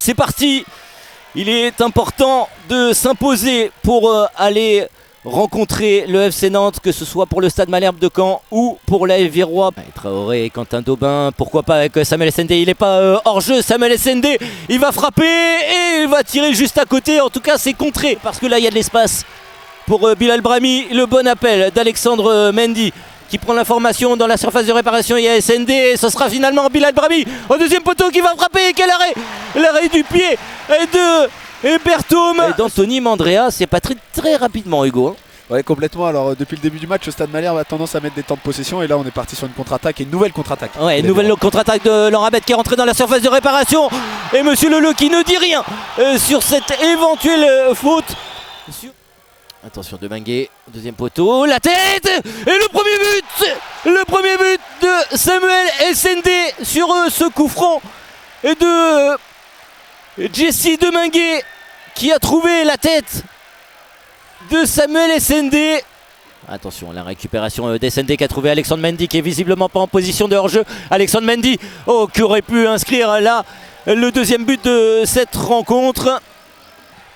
c'est parti. Il est important de s'imposer pour aller rencontrer le FC Nantes, que ce soit pour le Stade Malherbe de Caen ou pour l'AS Virois. Traoré, Quentin Daubin, pourquoi pas avec Samuel Essendé, il n'est pas hors jeu. Samuel Essendé, il va frapper et il va tirer juste à côté. En tout cas, c'est contré parce que là, il y a de l'espace pour Bilal Brahmi. Le bon appel d'Alexandre Mendy qui prend l'information dans la surface de réparation. Il y a SND et ce sera finalement Bilal Brahmi au deuxième poteau qui va frapper. Quel arrêt! L'arrêt du pied de Berthaume et d'Anthony Mandrea. C'est pas très rapidement, Hugo, hein. Ouais, complètement. Alors depuis le début du match, le Stade Malherbe a tendance à mettre des temps de possession et là on est parti sur une contre-attaque et une nouvelle contre-attaque. Ouais, une nouvelle contre-attaque de Laurent Abed qui est rentré dans la surface de réparation et Monsieur Leleu qui ne dit rien sur cette éventuelle faute. Attention de Minguet, deuxième poteau, la tête et le premier but de Samuel Essendé sur ce coup franc et de Jesse Deminguet qui a trouvé la tête de Samuel Essendé. Attention, la récupération d'Essendé qui a trouvé Alexandre Mendy qui est visiblement pas en position de hors-jeu. Alexandre Mendy, qui aurait pu inscrire là le deuxième but de cette rencontre.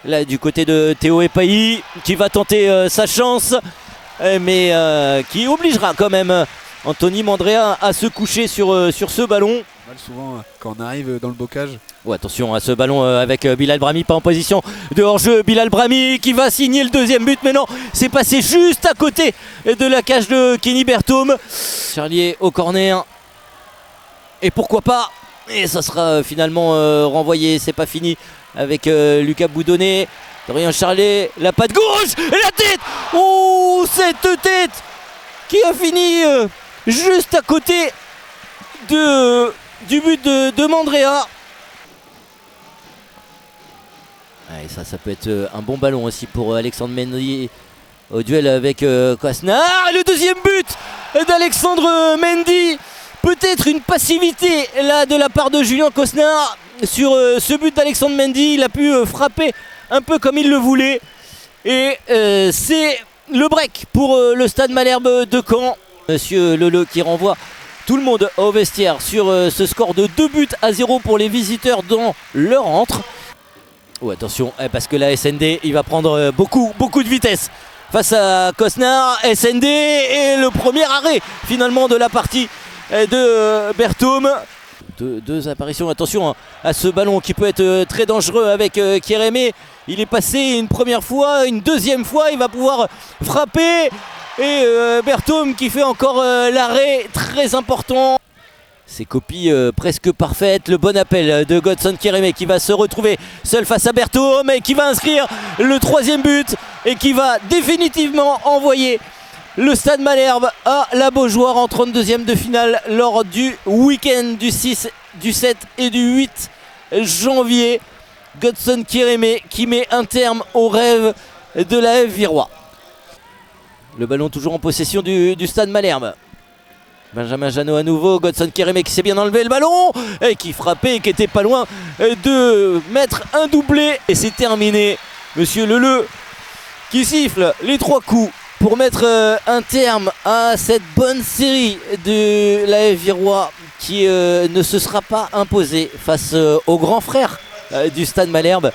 Là du côté de Théo Epailly qui va tenter sa chance mais qui obligera quand même Anthony Mandrea à se coucher sur ce ballon. Souvent quand on arrive dans le bocage. Oh, attention à ce ballon avec Bilal Brahmi pas en position de hors-jeu. Bilal Brahmi qui va signer le deuxième but, mais non, c'est passé juste à côté de la cage de Kenny Berthaume. Charlier au corner et pourquoi pas, et ça sera finalement renvoyé. C'est pas fini avec Lucas Boudonné. Dorian Charlier, la patte gauche et la tête. Oh, cette tête qui a fini juste à côté du but de Mandrea. Et ça peut être un bon ballon aussi pour Alexandre Mendy au duel avec Cosnard. Et le deuxième but d'Alexandre Mendy. Peut-être une passivité là de la part de Julien Cosnard sur ce but d'Alexandre Mendy. Il a pu frapper un peu comme il le voulait. Et c'est le break pour le Stade Malherbe de Caen. Monsieur Leleu qui renvoie tout le monde au vestiaire sur ce score de 2-0 pour les visiteurs dans leur antre. Oh, attention, parce que la SND il va prendre beaucoup de vitesse face à Cosnard. SND et le premier arrêt finalement de la partie de Berthaume. Deux apparitions, attention à ce ballon qui peut être très dangereux avec Kérémé. Il est passé une première fois, une deuxième fois, il va pouvoir frapper. Et Berthaume qui fait encore l'arrêt très important. Ces copies presque parfaites. Le bon appel de Godson Kérémé qui va se retrouver seul face à Berthaume et qui va inscrire le troisième but et qui va définitivement envoyer le Stade Malherbe à la Beaujoire en 32e de finale lors du week-end du 6, du 7 et du 8 janvier. Godson Kérémé qui met un terme au rêve de l'AS Virois. Le ballon toujours en possession du Stade Malherbe. Benjamin Janot à nouveau, Godson Kérémé qui s'est bien enlevé le ballon et qui frappait et qui était pas loin de mettre un doublé. Et c'est terminé. Monsieur Leleu qui siffle les 3 coups pour mettre un terme à cette bonne série de l'AS Virois qui ne se sera pas imposé face au grand frère du Stade Malherbe.